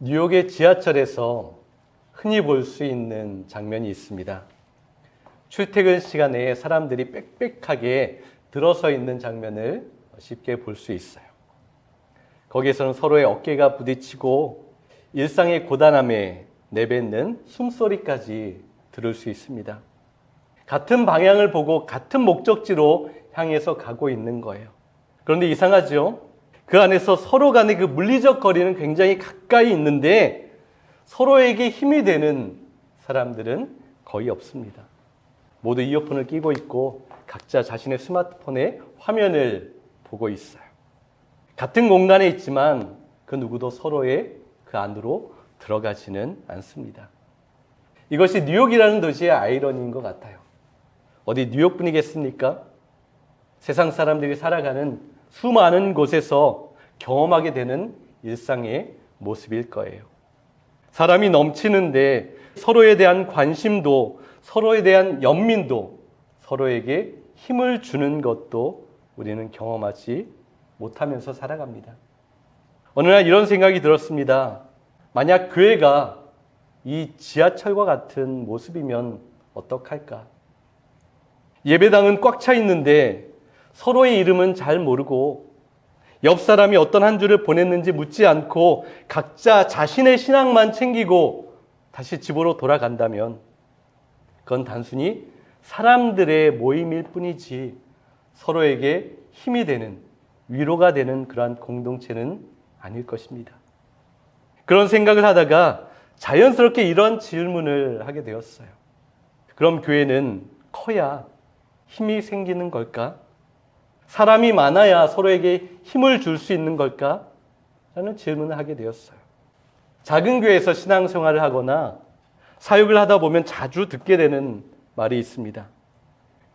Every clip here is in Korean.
뉴욕의 지하철에서 흔히 볼 수 있는 장면이 있습니다. 출퇴근 시간에 사람들이 빽빽하게 들어서 있는 장면을 쉽게 볼 수 있어요. 거기에서는 서로의 어깨가 부딪히고 일상의 고단함에 내뱉는 숨소리까지 들을 수 있습니다. 같은 방향을 보고 같은 목적지로 향해서 가고 있는 거예요. 그런데 이상하죠? 그 안에서 서로 간의 그 물리적 거리는 굉장히 가까이 있는데 서로에게 힘이 되는 사람들은 거의 없습니다. 모두 이어폰을 끼고 있고 각자 자신의 스마트폰에 화면을 보고 있어요. 같은 공간에 있지만 그 누구도 서로의 그 안으로 들어가지는 않습니다. 이것이 뉴욕이라는 도시의 아이러니인 것 같아요. 어디 뉴욕뿐이겠습니까? 세상 사람들이 살아가는 수많은 곳에서 경험하게 되는 일상의 모습일 거예요. 사람이 넘치는데 서로에 대한 관심도, 서로에 대한 연민도, 서로에게 힘을 주는 것도 우리는 경험하지 못하면서 살아갑니다. 어느 날 이런 생각이 들었습니다. 만약 교회가 이 지하철과 같은 모습이면 어떡할까? 예배당은 꽉 차 있는데 서로의 이름은 잘 모르고 옆 사람이 어떤 한 주를 보냈는지 묻지 않고 각자 자신의 신앙만 챙기고 다시 집으로 돌아간다면 그건 단순히 사람들의 모임일 뿐이지 서로에게 힘이 되는, 위로가 되는 그러한 공동체는 아닐 것입니다. 그런 생각을 하다가 자연스럽게 이런 질문을 하게 되었어요. 그럼 교회는 커야 힘이 생기는 걸까? 사람이 많아야 서로에게 힘을 줄 수 있는 걸까? 라는 질문을 하게 되었어요. 작은 교회에서 신앙생활을 하거나 사역을 하다 보면 자주 듣게 되는 말이 있습니다.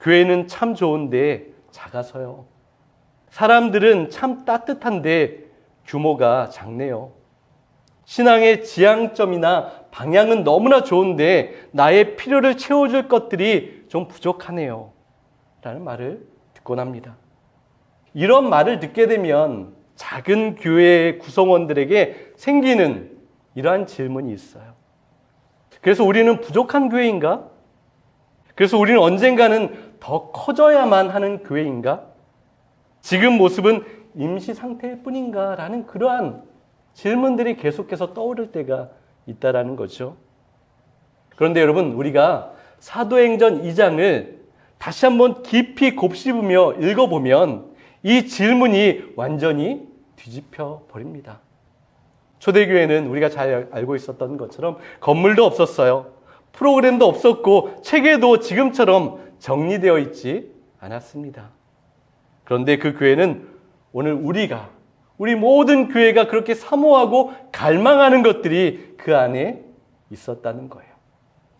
교회는 참 좋은데 작아서요. 사람들은 참 따뜻한데 규모가 작네요. 신앙의 지향점이나 방향은 너무나 좋은데 나의 필요를 채워줄 것들이 좀 부족하네요. 라는 말을 듣곤 합니다. 이런 말을 듣게 되면 작은 교회의 구성원들에게 생기는 이러한 질문이 있어요. 그래서 우리는 부족한 교회인가? 그래서 우리는 언젠가는 더 커져야만 하는 교회인가? 지금 모습은 임시 상태일 뿐인가? 라는 그러한 질문들이 계속해서 떠오를 때가 있다라는 거죠. 그런데 여러분, 우리가 사도행전 2장을 다시 한번 깊이 곱씹으며 읽어보면 이 질문이 완전히 뒤집혀 버립니다. 초대교회는 우리가 잘 알고 있었던 것처럼 건물도 없었어요. 프로그램도 없었고 체계도 지금처럼 정리되어 있지 않았습니다. 그런데 그 교회는 오늘 우리 모든 교회가 그렇게 사모하고 갈망하는 것들이 그 안에 있었다는 거예요.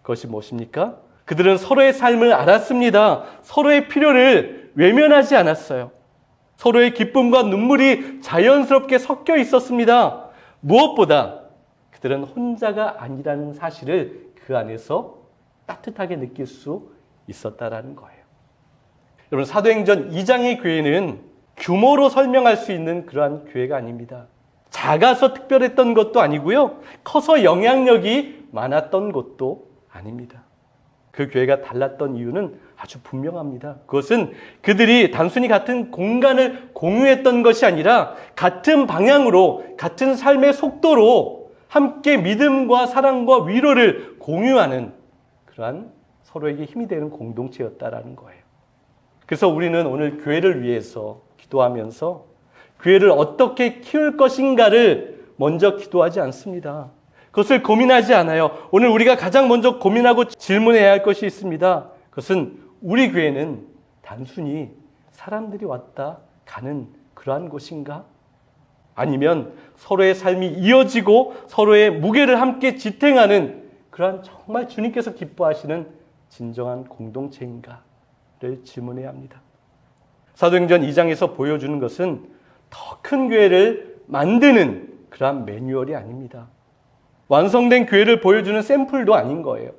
그것이 무엇입니까? 그들은 서로의 삶을 알았습니다. 서로의 필요를 외면하지 않았어요. 서로의 기쁨과 눈물이 자연스럽게 섞여 있었습니다. 무엇보다 그들은 혼자가 아니라는 사실을 그 안에서 따뜻하게 느낄 수 있었다라는 거예요. 여러분, 사도행전 2장의 교회는 규모로 설명할 수 있는 그러한 교회가 아닙니다. 작아서 특별했던 것도 아니고요. 커서 영향력이 많았던 것도 아닙니다. 그 교회가 달랐던 이유는 아주 분명합니다. 그것은 그들이 단순히 같은 공간을 공유했던 것이 아니라 같은 방향으로, 같은 삶의 속도로 함께 믿음과 사랑과 위로를 공유하는 그러한 서로에게 힘이 되는 공동체였다라는 거예요. 그래서 우리는 오늘 교회를 위해서 기도하면서 교회를 어떻게 키울 것인가를 먼저 기도하지 않습니다. 그것을 고민하지 않아요. 오늘 우리가 가장 먼저 고민하고 질문해야 할 것이 있습니다. 그것은 우리 교회는 단순히 사람들이 왔다 가는 그러한 곳인가? 아니면 서로의 삶이 이어지고 서로의 무게를 함께 지탱하는 그러한 정말 주님께서 기뻐하시는 진정한 공동체인가를 질문해야 합니다. 사도행전 2장에서 보여주는 것은 더 큰 교회를 만드는 그러한 매뉴얼이 아닙니다. 완성된 교회를 보여주는 샘플도 아닌 거예요.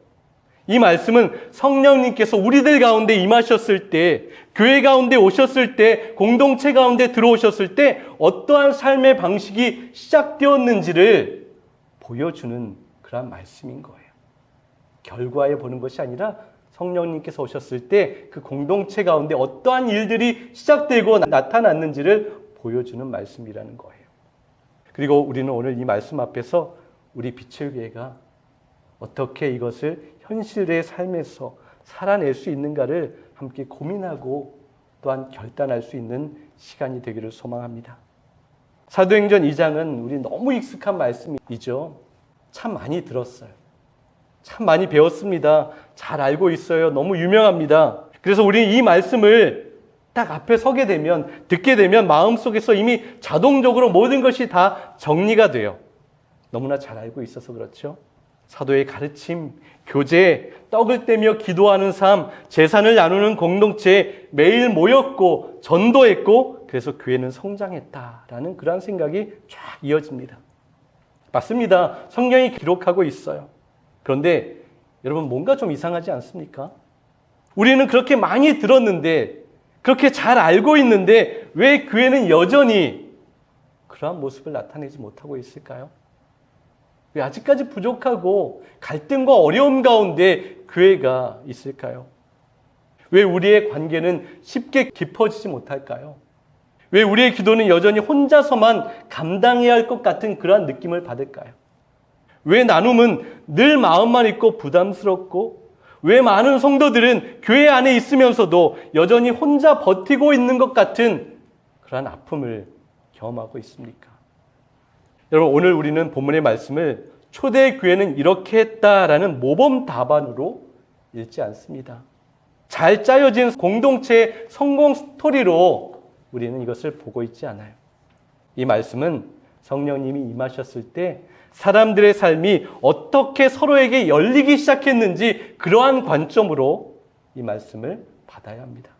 이 말씀은 성령님께서 우리들 가운데 임하셨을 때, 교회 가운데 오셨을 때, 공동체 가운데 들어오셨을 때 어떠한 삶의 방식이 시작되었는지를 보여주는 그런 말씀인 거예요. 결과에 보는 것이 아니라 성령님께서 오셨을 때 그 공동체 가운데 어떠한 일들이 시작되고 나타났는지를 보여주는 말씀이라는 거예요. 그리고 우리는 오늘 이 말씀 앞에서 우리 빛의 교회가 어떻게 이것을 현실의 삶에서 살아낼 수 있는가를 함께 고민하고 또한 결단할 수 있는 시간이 되기를 소망합니다. 사도행전 2장은 우리 너무 익숙한 말씀이죠. 참 많이 들었어요. 참 많이 배웠습니다. 잘 알고 있어요. 너무 유명합니다. 그래서 우리는 이 말씀을 딱 앞에 서게 되면, 듣게 되면 마음속에서 이미 자동적으로 모든 것이 다 정리가 돼요. 너무나 잘 알고 있어서 그렇죠. 사도의 가르침, 교제, 떡을 떼며 기도하는 삶, 제산을 나누는 공동체, 매일 모였고 전도했고 그래서 교회는 성장했다라는 그런 생각이 쫙 이어집니다. 맞습니다. 성경이 기록하고 있어요. 그런데 여러분 뭔가 좀 이상하지 않습니까? 우리는 그렇게 많이 들었는데 그렇게 잘 알고 있는데 왜 교회는 여전히 그러한 모습을 나타내지 못하고 있을까요? 왜 아직까지 부족하고 갈등과 어려움 가운데 교회가 있을까요? 왜 우리의 관계는 쉽게 깊어지지 못할까요? 왜 우리의 기도는 여전히 혼자서만 감당해야 할 것 같은 그러한 느낌을 받을까요? 왜 나눔은 늘 마음만 있고 부담스럽고 왜 많은 성도들은 교회 안에 있으면서도 여전히 혼자 버티고 있는 것 같은 그러한 아픔을 경험하고 있습니까? 여러분 오늘 우리는 본문의 말씀을 초대교회는 이렇게 했다라는 모범 답안으로 읽지 않습니다. 잘 짜여진 공동체의 성공 스토리로 우리는 이것을 보고 있지 않아요. 이 말씀은 성령님이 임하셨을 때 사람들의 삶이 어떻게 서로에게 열리기 시작했는지 그러한 관점으로 이 말씀을 받아야 합니다.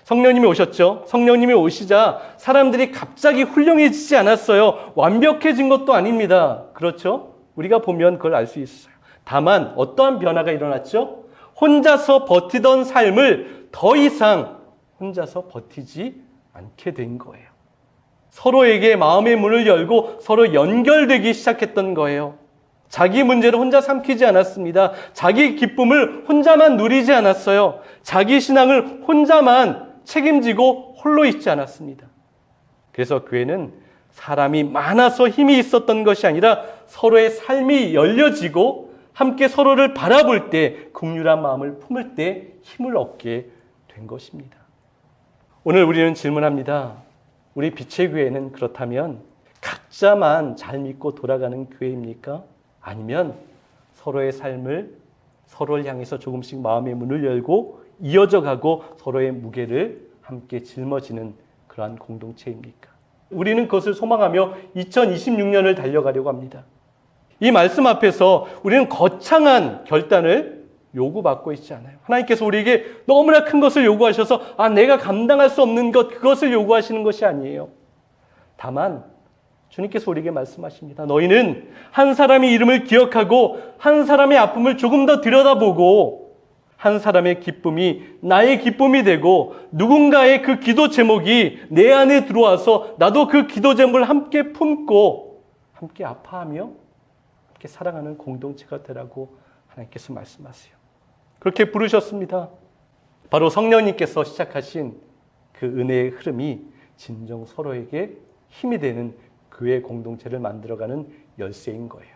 성령님이 오셨죠. 성령님이 오시자 사람들이 갑자기 훌륭해지지 않았어요. 완벽해진 것도 아닙니다. 그렇죠? 우리가 보면 그걸 알 수 있어요. 다만 어떠한 변화가 일어났죠? 혼자서 버티던 삶을 더 이상 혼자서 버티지 않게 된 거예요. 서로에게 마음의 문을 열고 서로 연결되기 시작했던 거예요. 자기 문제를 혼자 삼키지 않았습니다. 자기 기쁨을 혼자만 누리지 않았어요. 자기 신앙을 혼자만 책임지고 홀로 있지 않았습니다. 그래서 교회는 사람이 많아서 힘이 있었던 것이 아니라 서로의 삶이 열려지고 함께 서로를 바라볼 때 긍휼한 마음을 품을 때 힘을 얻게 된 것입니다. 오늘 우리는 질문합니다. 우리 빛의 교회는 그렇다면 각자만 잘 믿고 돌아가는 교회입니까? 아니면 서로의 삶을 서로를 향해서 조금씩 마음의 문을 열고 이어져 가고 서로의 무게를 함께 짊어지는 그러한 공동체입니까? 우리는 그것을 소망하며 2026년을 달려가려고 합니다. 이 말씀 앞에서 우리는 거창한 결단을 요구받고 있지 않아요. 하나님께서 우리에게 너무나 큰 것을 요구하셔서 내가 감당할 수 없는 것, 그것을 요구하시는 것이 아니에요. 다만 주님께서 우리에게 말씀하십니다. 너희는 한 사람의 이름을 기억하고 한 사람의 아픔을 조금 더 들여다보고 한 사람의 기쁨이 나의 기쁨이 되고 누군가의 그 기도 제목이 내 안에 들어와서 나도 그 기도 제목을 함께 품고 함께 아파하며 함께 사랑하는 공동체가 되라고 하나님께서 말씀하세요. 그렇게 부르셨습니다. 바로 성령님께서 시작하신 그 은혜의 흐름이 진정 서로에게 힘이 되는 교회 공동체를 만들어가는 열쇠인 거예요.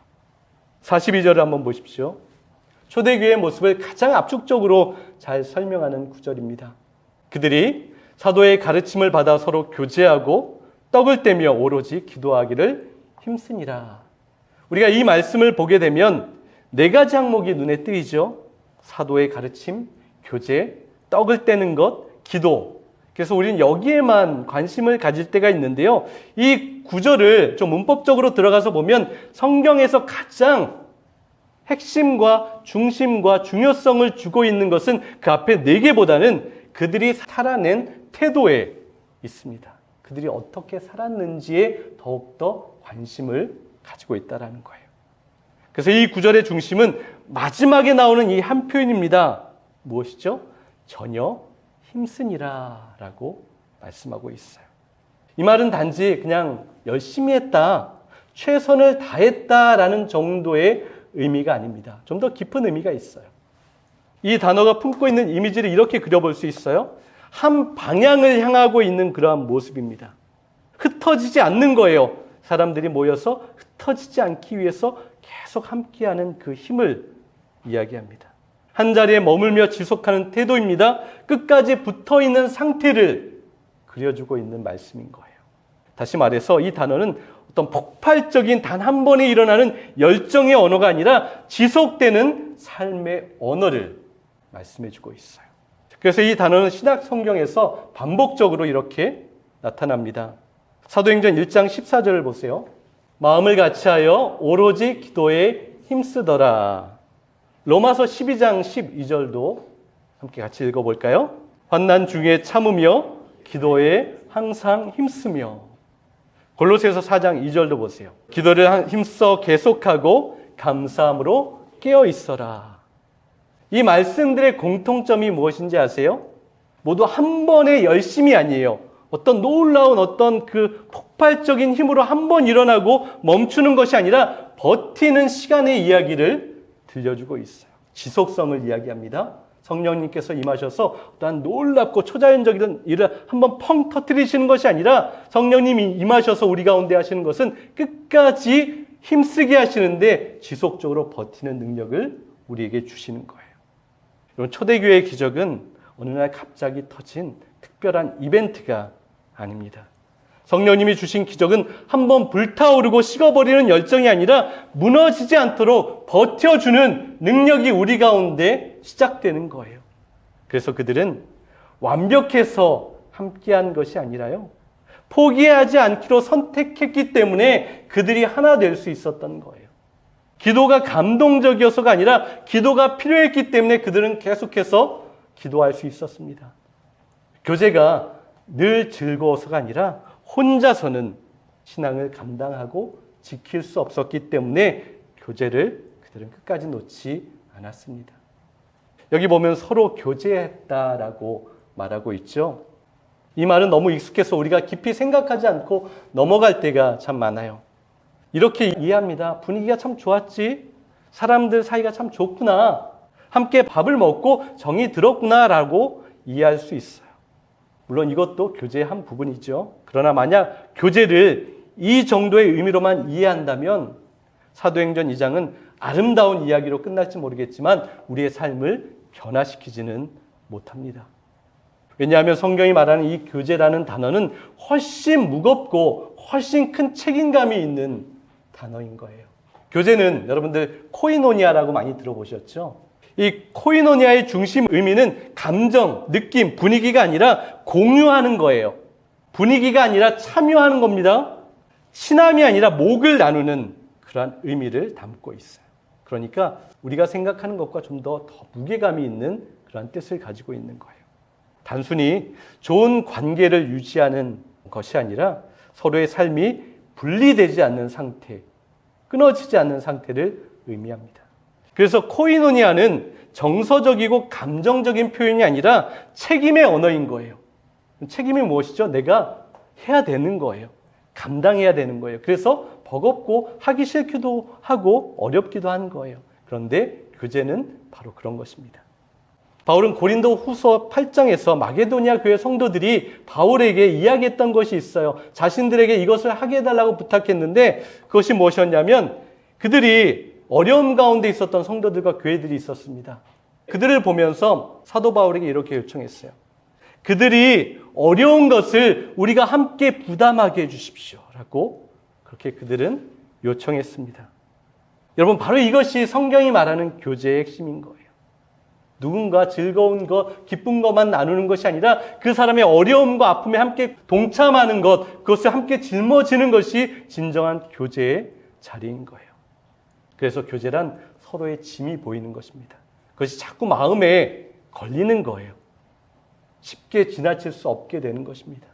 42절을 한번 보십시오. 초대교회의 모습을 가장 압축적으로 잘 설명하는 구절입니다. 그들이 사도의 가르침을 받아 서로 교제하고 떡을 떼며 오로지 기도하기를 힘쓰니라. 우리가 이 말씀을 보게 되면 네 가지 항목이 눈에 띄죠. 사도의 가르침, 교제, 떡을 떼는 것, 기도. 그래서 우리는 여기에만 관심을 가질 때가 있는데요. 이 구절을 좀 문법적으로 들어가서 보면 성경에서 가장 핵심과 중심과 중요성을 주고 있는 것은 그 앞에 네 개보다는 그들이 살아낸 태도에 있습니다. 그들이 어떻게 살았는지에 더욱더 관심을 가지고 있다는 거예요. 그래서 이 구절의 중심은 마지막에 나오는 이 한 표현입니다. 무엇이죠? 전혀 힘쓰니라 라고 말씀하고 있어요. 이 말은 단지 그냥 열심히 했다, 최선을 다했다라는 정도의 의미가 아닙니다. 좀 더 깊은 의미가 있어요. 이 단어가 품고 있는 이미지를 이렇게 그려볼 수 있어요. 한 방향을 향하고 있는 그러한 모습입니다. 흩어지지 않는 거예요. 사람들이 모여서 흩어지지 않기 위해서 계속 함께하는 그 힘을 이야기합니다. 한 자리에 머물며 지속하는 태도입니다. 끝까지 붙어있는 상태를 그려주고 있는 말씀인 거예요. 다시 말해서 이 단어는 어떤 폭발적인 단 한 번에 일어나는 열정의 언어가 아니라 지속되는 삶의 언어를 말씀해주고 있어요. 그래서 이 단어는 신약 성경에서 반복적으로 이렇게 나타납니다. 사도행전 1장 14절을 보세요. 마음을 같이하여 오로지 기도에 힘쓰더라. 로마서 12장 12절도 함께 같이 읽어볼까요? 환난 중에 참으며 기도에 항상 힘쓰며. 골로새서 4장 2절도 보세요. 기도를 힘써 계속하고 감사함으로 깨어 있어라. 이 말씀들의 공통점이 무엇인지 아세요? 모두 한 번의 열심이 아니에요. 어떤 놀라운 어떤 그 폭발적인 힘으로 한 번 일어나고 멈추는 것이 아니라 버티는 시간의 이야기를 들려주고 있어요. 지속성을 이야기합니다. 성령님께서 임하셔서 어떠한 놀랍고 초자연적인 일을 한번 펑 터뜨리시는 것이 아니라 성령님이 임하셔서 우리 가운데 하시는 것은 끝까지 힘쓰게 하시는데 지속적으로 버티는 능력을 우리에게 주시는 거예요. 여러분, 초대교회의 기적은 어느 날 갑자기 터진 특별한 이벤트가 아닙니다. 성령님이 주신 기적은 한번 불타오르고 식어버리는 열정이 아니라 무너지지 않도록 버텨주는 능력이 우리 가운데 시작되는 거예요. 그래서 그들은 완벽해서 함께한 것이 아니라요, 포기하지 않기로 선택했기 때문에 그들이 하나 될 수 있었던 거예요. 기도가 감동적이어서가 아니라 기도가 필요했기 때문에 그들은 계속해서 기도할 수 있었습니다. 교제가 늘 즐거워서가 아니라 혼자서는 신앙을 감당하고 지킬 수 없었기 때문에 교제를 그들은 끝까지 놓지 않았습니다. 여기 보면 서로 교제했다라고 말하고 있죠. 이 말은 너무 익숙해서 우리가 깊이 생각하지 않고 넘어갈 때가 참 많아요. 이렇게 이해합니다. 분위기가 참 좋았지. 사람들 사이가 참 좋구나. 함께 밥을 먹고 정이 들었구나라고 이해할 수 있어요. 물론 이것도 교제의 한 부분이죠. 그러나 만약 교제를 이 정도의 의미로만 이해한다면 사도행전 2장은 아름다운 이야기로 끝날지 모르겠지만 우리의 삶을 변화시키지는 못합니다. 왜냐하면 성경이 말하는 이 교제라는 단어는 훨씬 무겁고 훨씬 큰 책임감이 있는 단어인 거예요. 교제는 여러분들 코이노니아라고 많이 들어보셨죠? 이 코이노니아의 중심 의미는 감정, 느낌, 분위기가 아니라 공유하는 거예요. 분위기가 아니라 참여하는 겁니다. 친함이 아니라 목을 나누는 그러한 의미를 담고 있어요. 그러니까 우리가 생각하는 것과 좀 더 무게감이 있는 그러한 뜻을 가지고 있는 거예요. 단순히 좋은 관계를 유지하는 것이 아니라 서로의 삶이 분리되지 않는 상태, 끊어지지 않는 상태를 의미합니다. 그래서 코이노니아는 정서적이고 감정적인 표현이 아니라 책임의 언어인 거예요. 책임이 무엇이죠? 내가 해야 되는 거예요. 감당해야 되는 거예요. 그래서 버겁고 하기 싫기도 하고 어렵기도 한 거예요. 그런데 교제는 바로 그런 것입니다. 바울은 고린도 후서 8장에서 마게도니아 교회 성도들이 바울에게 이야기했던 것이 있어요. 자신들에게 이것을 하게 해달라고 부탁했는데 그것이 무엇이었냐면 그들이 어려움 가운데 있었던 성도들과 교회들이 있었습니다. 그들을 보면서 사도 바울에게 이렇게 요청했어요. 그들이 어려운 것을 우리가 함께 부담하게 해주십시오. 라고 그렇게 그들은 요청했습니다. 여러분, 바로 이것이 성경이 말하는 교제의 핵심인 거예요. 누군가 즐거운 것, 기쁜 것만 나누는 것이 아니라 그 사람의 어려움과 아픔에 함께 동참하는 것, 그것을 함께 짊어지는 것이 진정한 교제의 자리인 거예요. 그래서 교제란 서로의 짐이 보이는 것입니다. 그것이 자꾸 마음에 걸리는 거예요. 쉽게 지나칠 수 없게 되는 것입니다.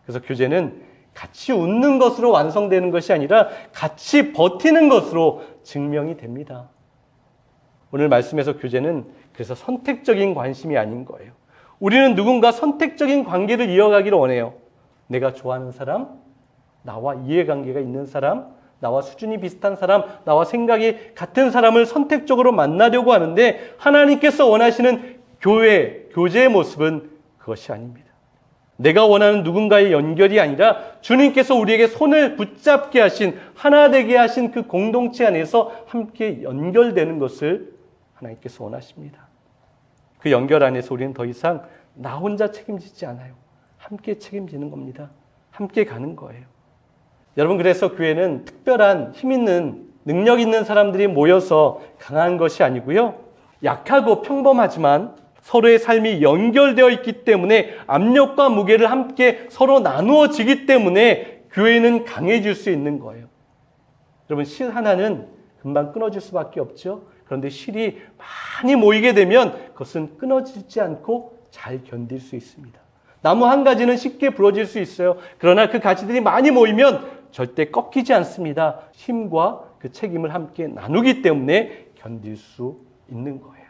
그래서 교제는 같이 웃는 것으로 완성되는 것이 아니라 같이 버티는 것으로 증명이 됩니다. 오늘 말씀에서 교제는 그래서 선택적인 관심이 아닌 거예요. 우리는 누군가 선택적인 관계를 이어가기를 원해요. 내가 좋아하는 사람, 나와 이해관계가 있는 사람, 나와 수준이 비슷한 사람, 나와 생각이 같은 사람을 선택적으로 만나려고 하는데 하나님께서 원하시는 교회, 교제의 모습은 그것이 아닙니다. 내가 원하는 누군가의 연결이 아니라 주님께서 우리에게 손을 붙잡게 하신, 하나 되게 하신 그 공동체 안에서 함께 연결되는 것을 하나님께서 원하십니다. 그 연결 안에서 우리는 더 이상 나 혼자 책임지지 않아요. 함께 책임지는 겁니다. 함께 가는 거예요. 여러분, 그래서 교회는 특별한 힘 있는, 능력 있는 사람들이 모여서 강한 것이 아니고요. 약하고 평범하지만 서로의 삶이 연결되어 있기 때문에 압력과 무게를 함께 서로 나누어지기 때문에 교회는 강해질 수 있는 거예요. 여러분, 실 하나는 금방 끊어질 수밖에 없죠. 그런데 실이 많이 모이게 되면 그것은 끊어지지 않고 잘 견딜 수 있습니다. 나무 한 가지는 쉽게 부러질 수 있어요. 그러나 그 가지들이 많이 모이면 절대 꺾이지 않습니다. 힘과 그 책임을 함께 나누기 때문에 견딜 수 있는 거예요.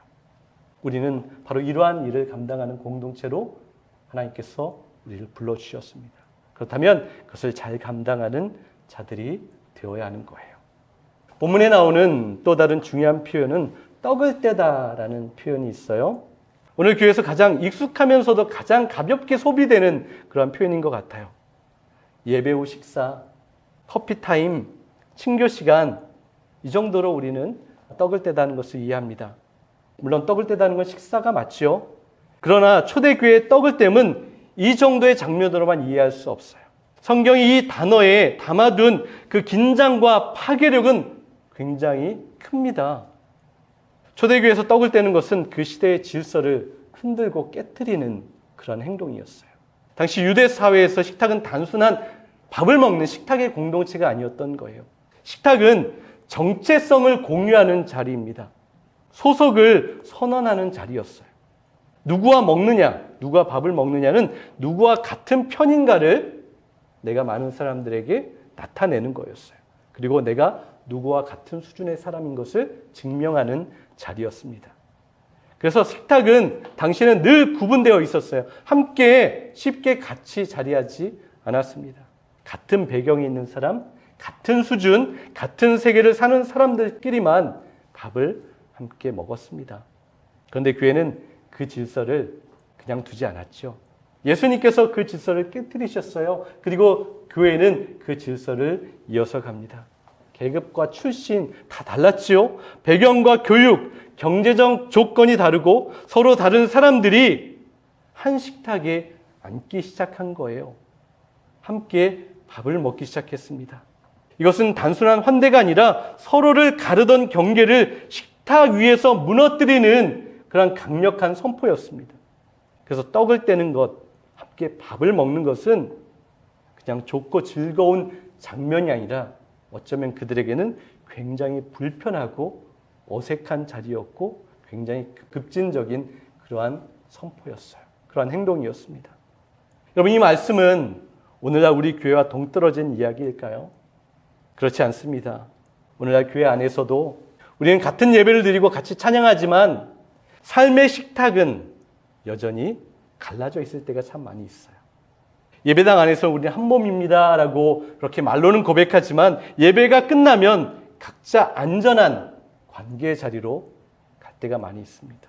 우리는 바로 이러한 일을 감당하는 공동체로 하나님께서 우리를 불러주셨습니다. 그렇다면 그것을 잘 감당하는 자들이 되어야 하는 거예요. 본문에 나오는 또 다른 중요한 표현은 떡을 떼다라는 표현이 있어요. 오늘 교회에서 가장 익숙하면서도 가장 가볍게 소비되는 그런 표현인 것 같아요. 예배 후 식사, 커피 타임, 친교 시간, 이 정도로 우리는 떡을 떼다는 것을 이해합니다. 물론 떡을 떼다는 건 식사가 맞죠. 그러나 초대교회의 떡을 떼면 이 정도의 장면으로만 이해할 수 없어요. 성경이 이 단어에 담아둔 그 긴장과 파괴력은 굉장히 큽니다. 초대교회에서 떡을 떼는 것은 그 시대의 질서를 흔들고 깨트리는 그런 행동이었어요. 당시 유대 사회에서 식탁은 단순한 밥을 먹는 식탁의 공동체가 아니었던 거예요. 식탁은 정체성을 공유하는 자리입니다. 소속을 선언하는 자리였어요. 누구와 먹느냐, 누가 밥을 먹느냐는 누구와 같은 편인가를 내가 많은 사람들에게 나타내는 거였어요. 그리고 내가 누구와 같은 수준의 사람인 것을 증명하는 자리였습니다. 그래서 식탁은 당시에는 늘 구분되어 있었어요. 함께 쉽게 같이 자리하지 않았습니다. 같은 배경이 있는 사람, 같은 수준, 같은 세계를 사는 사람들끼리만 밥을 함께 먹었습니다. 그런데 교회는 그 질서를 그냥 두지 않았죠. 예수님께서 그 질서를 깨뜨리셨어요. 그리고 교회는 그 질서를 이어서 갑니다. 계급과 출신 다 달랐지요. 배경과 교육, 경제적 조건이 다르고 서로 다른 사람들이 한 식탁에 앉기 시작한 거예요. 함께 밥을 먹기 시작했습니다. 이것은 단순한 환대가 아니라 서로를 가르던 경계를 식탁 위에서 무너뜨리는 그런 강력한 선포였습니다. 그래서 떡을 떼는 것, 함께 밥을 먹는 것은 그냥 좋고 즐거운 장면이 아니라 어쩌면 그들에게는 굉장히 불편하고 어색한 자리였고 굉장히 급진적인 그러한 선포였어요. 그러한 행동이었습니다. 여러분, 이 말씀은 오늘날 우리 교회와 동떨어진 이야기일까요? 그렇지 않습니다. 오늘날 교회 안에서도 우리는 같은 예배를 드리고 같이 찬양하지만 삶의 식탁은 여전히 갈라져 있을 때가 참 많이 있어요. 예배당 안에서 우리는 한 몸입니다 라고 그렇게 말로는 고백하지만 예배가 끝나면 각자 안전한 관계의 자리로 갈 때가 많이 있습니다.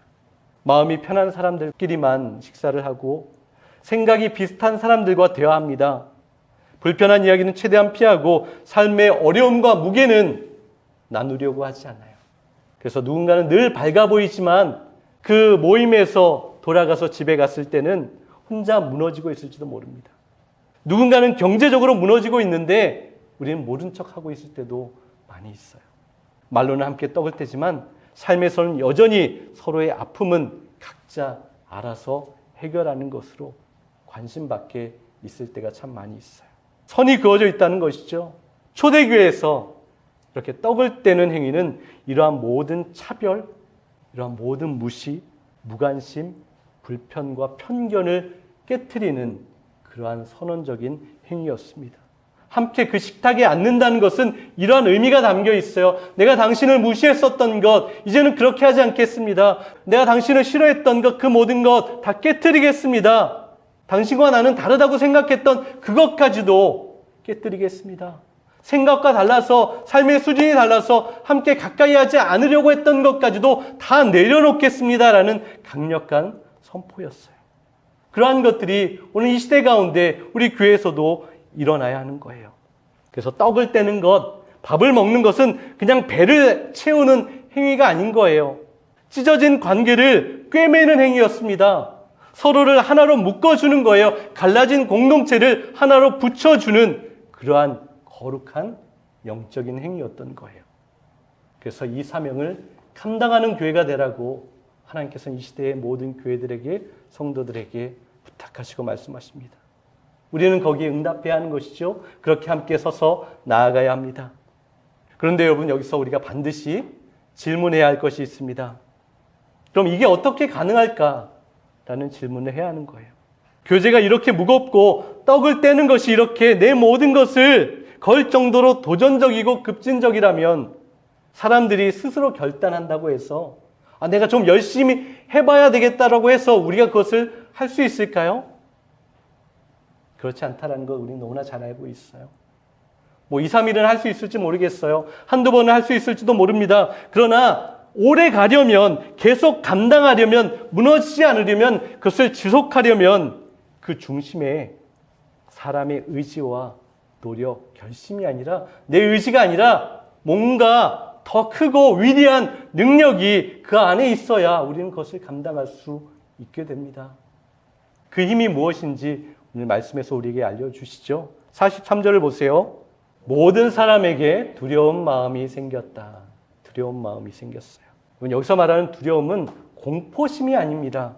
마음이 편한 사람들끼리만 식사를 하고 생각이 비슷한 사람들과 대화합니다. 불편한 이야기는 최대한 피하고 삶의 어려움과 무게는 나누려고 하지 않아요. 그래서 누군가는 늘 밝아 보이지만 그 모임에서 돌아가서 집에 갔을 때는 혼자 무너지고 있을지도 모릅니다. 누군가는 경제적으로 무너지고 있는데 우리는 모른 척하고 있을 때도 많이 있어요. 말로는 함께 떡을 떼지만 삶에서는 여전히 서로의 아픔은 각자 알아서 해결하는 것으로 관심 밖에 있을 때가 참 많이 있어요. 선이 그어져 있다는 것이죠. 초대교회에서 이렇게 떡을 떼는 행위는 이러한 모든 차별, 이러한 모든 무시, 무관심, 불편과 편견을 깨트리는 그러한 선언적인 행위였습니다. 함께 그 식탁에 앉는다는 것은 이러한 의미가 담겨 있어요. 내가 당신을 무시했었던 것, 이제는 그렇게 하지 않겠습니다. 내가 당신을 싫어했던 것, 그 모든 것 다 깨트리겠습니다. 당신과 나는 다르다고 생각했던 그것까지도 깨트리겠습니다. 생각과 달라서 삶의 수준이 달라서 함께 가까이 하지 않으려고 했던 것까지도 다 내려놓겠습니다라는 강력한 선포였어요. 그러한 것들이 오늘 이 시대 가운데 우리 교회에서도 일어나야 하는 거예요. 그래서 떡을 떼는 것, 밥을 먹는 것은 그냥 배를 채우는 행위가 아닌 거예요. 찢어진 관계를 꿰매는 행위였습니다. 서로를 하나로 묶어주는 거예요. 갈라진 공동체를 하나로 붙여주는 그러한 거룩한 영적인 행위였던 거예요. 그래서 이 사명을 감당하는 교회가 되라고 하나님께서는 이 시대의 모든 교회들에게, 성도들에게 부탁하시고 말씀하십니다. 우리는 거기에 응답해야 하는 것이죠. 그렇게 함께 서서 나아가야 합니다. 그런데 여러분, 여기서 우리가 반드시 질문해야 할 것이 있습니다. 그럼 이게 어떻게 가능할까라는 질문을 해야 하는 거예요. 교제가 이렇게 무겁고 떡을 떼는 것이 이렇게 내 모든 것을 걸 정도로 도전적이고 급진적이라면 사람들이 스스로 결단한다고 해서 내가 좀 열심히 해봐야 되겠다라고 해서 우리가 그것을 할 수 있을까요? 그렇지 않다라는 걸 우리는 너무나 잘 알고 있어요. 2, 3일은 할 수 있을지 모르겠어요. 한두 번은 할 수 있을지도 모릅니다. 그러나 오래 가려면, 계속 감당하려면, 무너지지 않으려면, 그것을 지속하려면 그 중심에 사람의 의지와 노력, 결심이 아니라, 내 의지가 아니라 뭔가 더 크고 위대한 능력이 그 안에 있어야 우리는 그것을 감당할 수 있게 됩니다. 그 힘이 무엇인지 오늘 말씀에서 우리에게 알려주시죠. 43절을 보세요. 모든 사람에게 두려운 마음이 생겼다. 두려운 마음이 생겼어요. 여기서 말하는 두려움은 공포심이 아닙니다.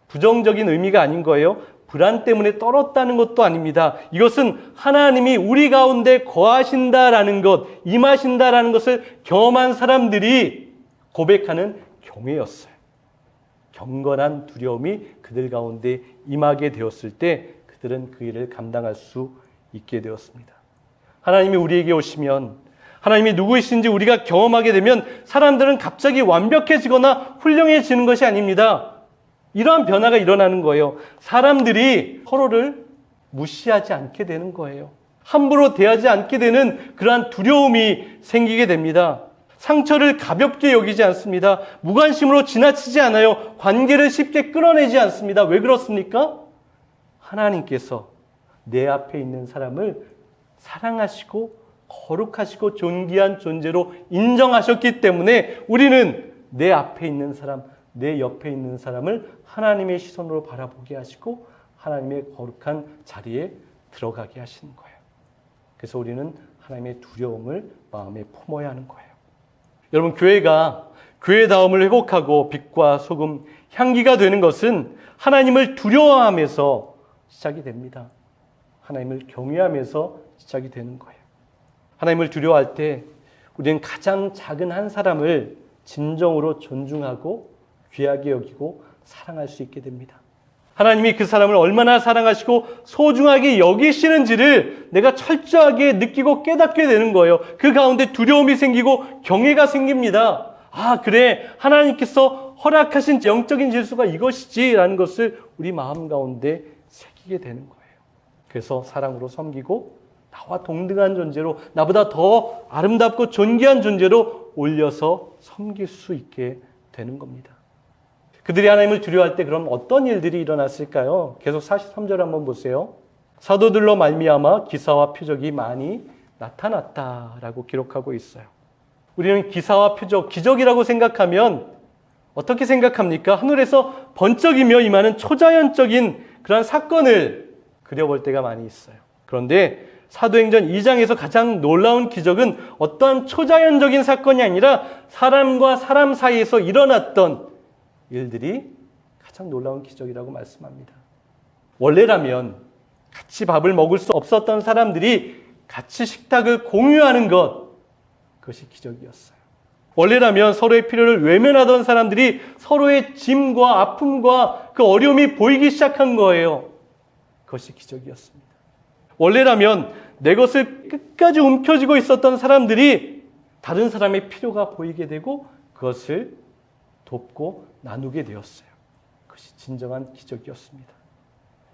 부정적인 의미가 아닌 거예요. 불안 때문에 떨었다는 것도 아닙니다. 이것은 하나님이 우리 가운데 거하신다라는 것, 임하신다라는 것을 경험한 사람들이 고백하는 경외였어요. 경건한 두려움이 그들 가운데 임하게 되었을 때 그들은 그 일을 감당할 수 있게 되었습니다. 하나님이 우리에게 오시면, 하나님이 누구이신지 우리가 경험하게 되면 사람들은 갑자기 완벽해지거나 훌륭해지는 것이 아닙니다. 이러한 변화가 일어나는 거예요. 사람들이 서로를 무시하지 않게 되는 거예요. 함부로 대하지 않게 되는 그러한 두려움이 생기게 됩니다. 상처를 가볍게 여기지 않습니다. 무관심으로 지나치지 않아요. 관계를 쉽게 끊어내지 않습니다. 왜 그렇습니까? 하나님께서 내 앞에 있는 사람을 사랑하시고 거룩하시고 존귀한 존재로 인정하셨기 때문에 우리는 내 앞에 있는 사람, 내 옆에 있는 사람을 하나님의 시선으로 바라보게 하시고 하나님의 거룩한 자리에 들어가게 하시는 거예요. 그래서 우리는 하나님의 두려움을 마음에 품어야 하는 거예요. 여러분, 교회가 교회다움을 회복하고 빛과 소금, 향기가 되는 것은 하나님을 두려워하면서 시작이 됩니다. 하나님을 경외하면서 시작이 되는 거예요. 하나님을 두려워할 때 우리는 가장 작은 한 사람을 진정으로 존중하고 귀하게 여기고 사랑할 수 있게 됩니다. 하나님이 그 사람을 얼마나 사랑하시고 소중하게 여기시는지를 내가 철저하게 느끼고 깨닫게 되는 거예요. 그 가운데 두려움이 생기고 경외가 생깁니다. 그래, 하나님께서 허락하신 영적인 질서가 이것이지라는 것을 우리 마음 가운데 새기게 되는 거예요. 그래서 사랑으로 섬기고 나와 동등한 존재로, 나보다 더 아름답고 존귀한 존재로 올려서 섬길 수 있게 되는 겁니다. 그들이 하나님을 두려워할 때 그럼 어떤 일들이 일어났을까요? 계속 43절 한번 보세요. 사도들로 말미암아 기사와 표적이 많이 나타났다라고 기록하고 있어요. 우리는 기사와 표적, 기적이라고 생각하면 어떻게 생각합니까? 하늘에서 번쩍이며 임하는 초자연적인 그런 사건을 그려볼 때가 많이 있어요. 그런데 사도행전 2장에서 가장 놀라운 기적은 어떠한 초자연적인 사건이 아니라 사람과 사람 사이에서 일어났던 일들이 가장 놀라운 기적이라고 말씀합니다. 원래라면 같이 밥을 먹을 수 없었던 사람들이 같이 식탁을 공유하는 것, 그것이 기적이었어요. 원래라면 서로의 필요를 외면하던 사람들이 서로의 짐과 아픔과 그 어려움이 보이기 시작한 거예요. 그것이 기적이었습니다. 원래라면 내 것을 끝까지 움켜쥐고 있었던 사람들이 다른 사람의 필요가 보이게 되고 그것을 돕고 나누게 되었어요. 그것이 진정한 기적이었습니다.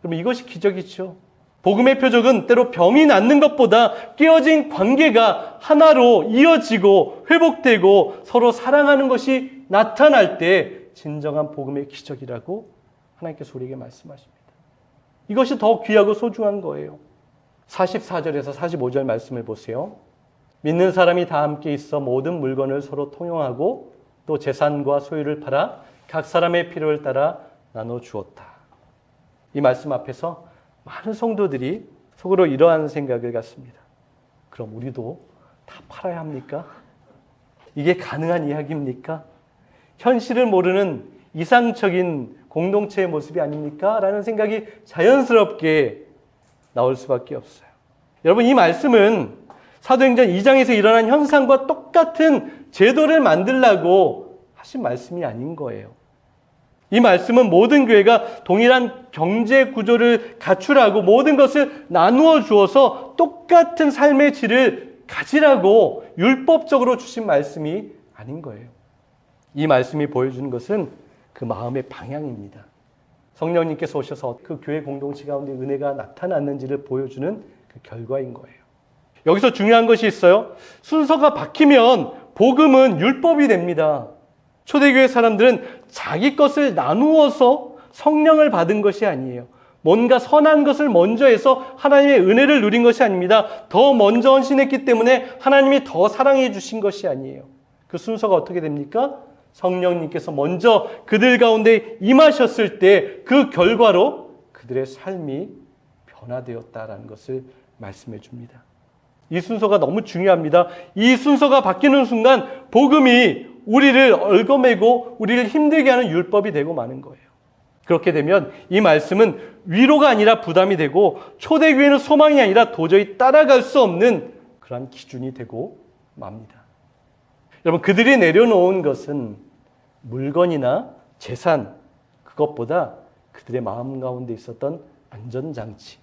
그럼 이것이 기적이죠. 복음의 표적은 때로 병이 낫는 것보다 깨어진 관계가 하나로 이어지고 회복되고 서로 사랑하는 것이 나타날 때 진정한 복음의 기적이라고 하나님께서 우리에게 말씀하십니다. 이것이 더 귀하고 소중한 거예요. 44절에서 45절 말씀을 보세요. 믿는 사람이 다 함께 있어 모든 물건을 서로 통용하고 또 재산과 소유를 팔아 각 사람의 필요를 따라 나눠 주었다. 이 말씀 앞에서 많은 성도들이 속으로 이러한 생각을 갖습니다. 그럼 우리도 다 팔아야 합니까? 이게 가능한 이야기입니까? 현실을 모르는 이상적인 공동체의 모습이 아닙니까? 라는 생각이 자연스럽게 나올 수밖에 없어요. 여러분, 이 말씀은 사도행전 2장에서 일어난 현상과 똑같은 제도를 만들라고 하신 말씀이 아닌 거예요. 이 말씀은 모든 교회가 동일한 경제 구조를 갖추라고 모든 것을 나누어 주어서 똑같은 삶의 질을 가지라고 율법적으로 주신 말씀이 아닌 거예요. 이 말씀이 보여주는 것은 그 마음의 방향입니다. 성령님께서 오셔서 그 교회 공동체 가운데 은혜가 나타났는지를 보여주는 그 결과인 거예요. 여기서 중요한 것이 있어요. 순서가 바뀌면 복음은 율법이 됩니다. 초대교회 사람들은 자기 것을 나누어서 성령을 받은 것이 아니에요. 뭔가 선한 것을 먼저 해서 하나님의 은혜를 누린 것이 아닙니다. 더 먼저 헌신했기 때문에 하나님이 더 사랑해 주신 것이 아니에요. 그 순서가 어떻게 됩니까? 성령님께서 먼저 그들 가운데 임하셨을 때 그 결과로 그들의 삶이 변화되었다라는 것을 말씀해 줍니다. 이 순서가 너무 중요합니다. 이 순서가 바뀌는 순간 복음이 우리를 얽어매고 우리를 힘들게 하는 율법이 되고 마는 거예요. 그렇게 되면 이 말씀은 위로가 아니라 부담이 되고 초대교회는 소망이 아니라 도저히 따라갈 수 없는 그러한 기준이 되고 맙니다. 여러분, 그들이 내려놓은 것은 물건이나 재산, 그것보다 그들의 마음 가운데 있었던 안전장치,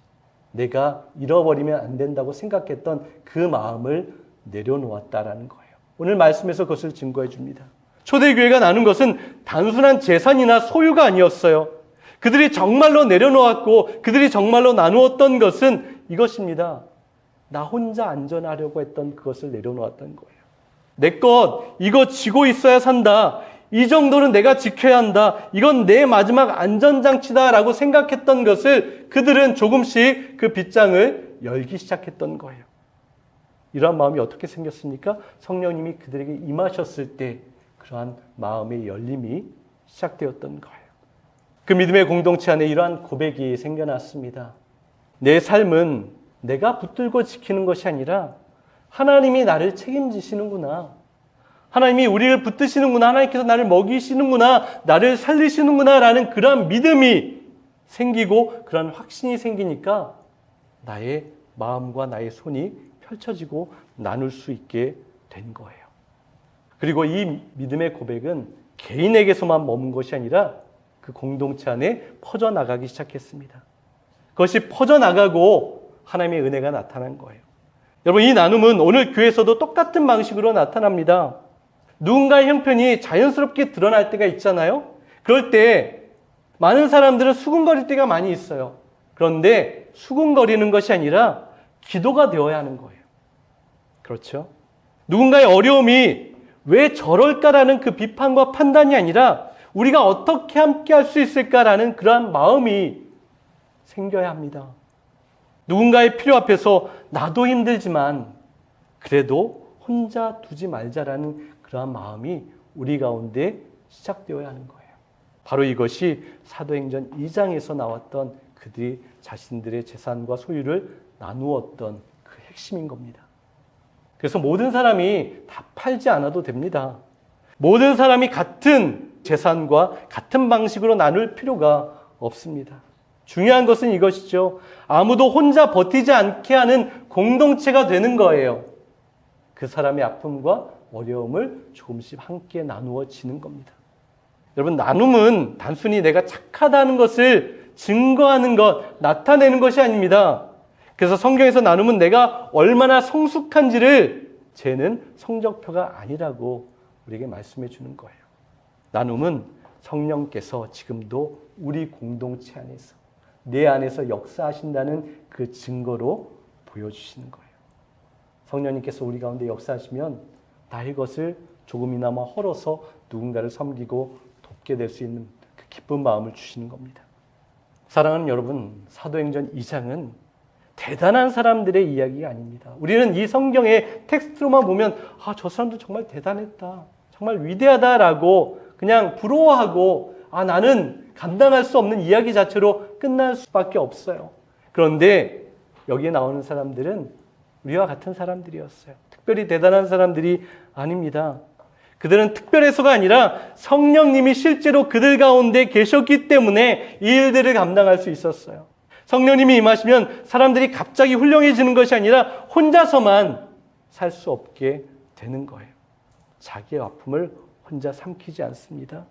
내가 잃어버리면 안 된다고 생각했던 그 마음을 내려놓았다라는 거예요. 오늘 말씀에서 그것을 증거해 줍니다. 초대교회가 나눈 것은 단순한 재산이나 소유가 아니었어요. 그들이 정말로 내려놓았고 그들이 정말로 나누었던 것은 이것입니다. 나 혼자 안전하려고 했던 그것을 내려놓았던 거예요. 내 것, 이거 쥐고 있어야 산다. 이 정도는 내가 지켜야 한다. 이건 내 마지막 안전장치다라고 생각했던 것을 그들은 조금씩 그 빗장을 열기 시작했던 거예요. 이러한 마음이 어떻게 생겼습니까? 성령님이 그들에게 임하셨을 때 그러한 마음의 열림이 시작되었던 거예요. 그 믿음의 공동체 안에 이러한 고백이 생겨났습니다. 내 삶은 내가 붙들고 지키는 것이 아니라 하나님이 나를 책임지시는구나. 하나님이 우리를 붙드시는구나. 하나님께서 나를 먹이시는구나. 나를 살리시는구나. 라는 그러한 믿음이 생기고 그러한 확신이 생기니까 나의 마음과 나의 손이 펼쳐지고 나눌 수 있게 된 거예요. 그리고 이 믿음의 고백은 개인에게서만 머문 것이 아니라 그 공동체 안에 퍼져나가기 시작했습니다. 그것이 퍼져나가고 하나님의 은혜가 나타난 거예요. 여러분, 이 나눔은 오늘 교회에서도 똑같은 방식으로 나타납니다. 누군가의 형편이 자연스럽게 드러날 때가 있잖아요. 그럴 때 많은 사람들은 수군거릴 때가 많이 있어요. 그런데 수군거리는 것이 아니라 기도가 되어야 하는 거예요. 그렇죠? 누군가의 어려움이 왜 저럴까라는 그 비판과 판단이 아니라 우리가 어떻게 함께 할 수 있을까라는 그러한 마음이 생겨야 합니다. 누군가의 필요 앞에서 나도 힘들지만 그래도 혼자 두지 말자라는 그러한 마음이 우리 가운데 시작되어야 하는 거예요. 바로 이것이 사도행전 2장에서 나왔던 그들이 자신들의 재산과 소유를 나누었던 그 핵심인 겁니다. 그래서 모든 사람이 다 팔지 않아도 됩니다. 모든 사람이 같은 재산과 같은 방식으로 나눌 필요가 없습니다. 중요한 것은 이것이죠. 아무도 혼자 버티지 않게 하는 공동체가 되는 거예요. 그 사람의 아픔과 어려움을 조금씩 함께 나누어지는 겁니다. 여러분, 나눔은 단순히 내가 착하다는 것을 증거하는 것, 나타내는 것이 아닙니다. 그래서 성경에서 나눔은 내가 얼마나 성숙한지를 재는 성적표가 아니라고 우리에게 말씀해 주는 거예요. 나눔은 성령께서 지금도 우리 공동체 안에서 내 안에서 역사하신다는 그 증거로 보여주시는 거예요. 성령님께서 우리 가운데 역사하시면 나의 것을 조금이나마 헐어서 누군가를 섬기고 돕게 될 수 있는 그 기쁜 마음을 주시는 겁니다. 사랑하는 여러분, 사도행전 2장은 대단한 사람들의 이야기가 아닙니다. 우리는 이 성경의 텍스트로만 보면 저 사람도 정말 대단했다, 정말 위대하다라고 그냥 부러워하고 나는 감당할 수 없는 이야기 자체로 끝날 수밖에 없어요. 그런데 여기에 나오는 사람들은 우리와 같은 사람들이었어요. 특별히 대단한 사람들이 아닙니다. 그들은 특별해서가 아니라 성령님이 실제로 그들 가운데 계셨기 때문에 이 일들을 감당할 수 있었어요. 성령님이 임하시면 사람들이 갑자기 훌륭해지는 것이 아니라 혼자서만 살 수 없게 되는 거예요. 자기의 아픔을 혼자 삼키지 않습니다.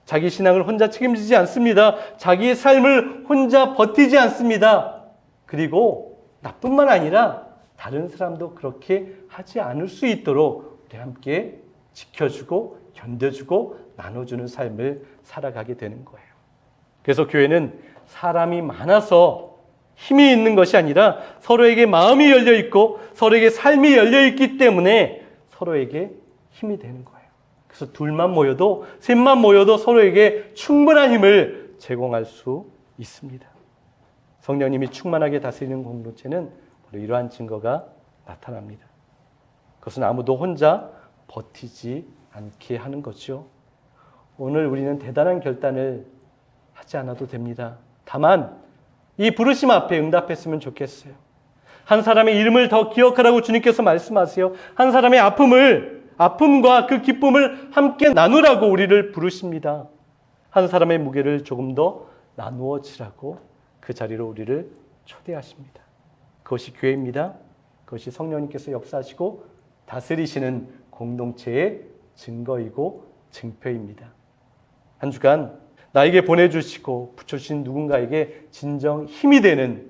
자기 신앙을 혼자 책임지지 않습니다. 자기의 삶을 혼자 버티지 않습니다. 그리고 나뿐만 아니라 다른 사람도 그렇게 하지 않을 수 있도록 우리 함께 지켜주고 견뎌주고 나눠주는 삶을 살아가게 되는 거예요. 그래서 교회는 사람이 많아서 힘이 있는 것이 아니라 서로에게 마음이 열려 있고 서로에게 삶이 열려 있기 때문에 서로에게 힘이 되는 거예요. 그래서 둘만 모여도 셋만 모여도 서로에게 충분한 힘을 제공할 수 있습니다. 성령님이 충만하게 다스리는 공동체는 바로 이러한 증거가 나타납니다. 그것은 아무도 혼자 버티지 않게 하는 거죠. 오늘 우리는 대단한 결단을 하지 않아도 됩니다. 다만 이 부르심 앞에 응답했으면 좋겠어요. 한 사람의 이름을 더 기억하라고 주님께서 말씀하세요. 한 사람의 아픔과 그 기쁨을 함께 나누라고 우리를 부르십니다. 한 사람의 무게를 조금 더 나누어 지라고 그 자리로 우리를 초대하십니다. 그것이 교회입니다. 그것이 성령님께서 역사하시고 다스리시는 공동체의 증거이고 증표입니다. 한 주간 나에게 보내주시고 붙여주신 누군가에게 진정 힘이 되는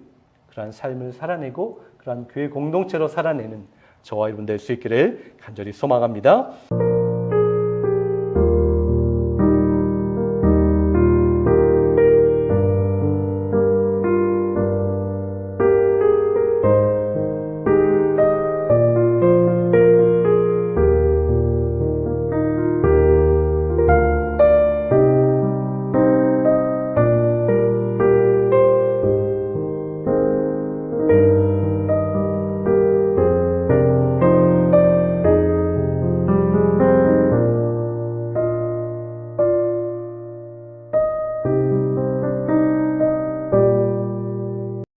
그러한 삶을 살아내고 그러한 교회 공동체로 살아내는 저와 여러분 될 수 있기를 간절히 소망합니다.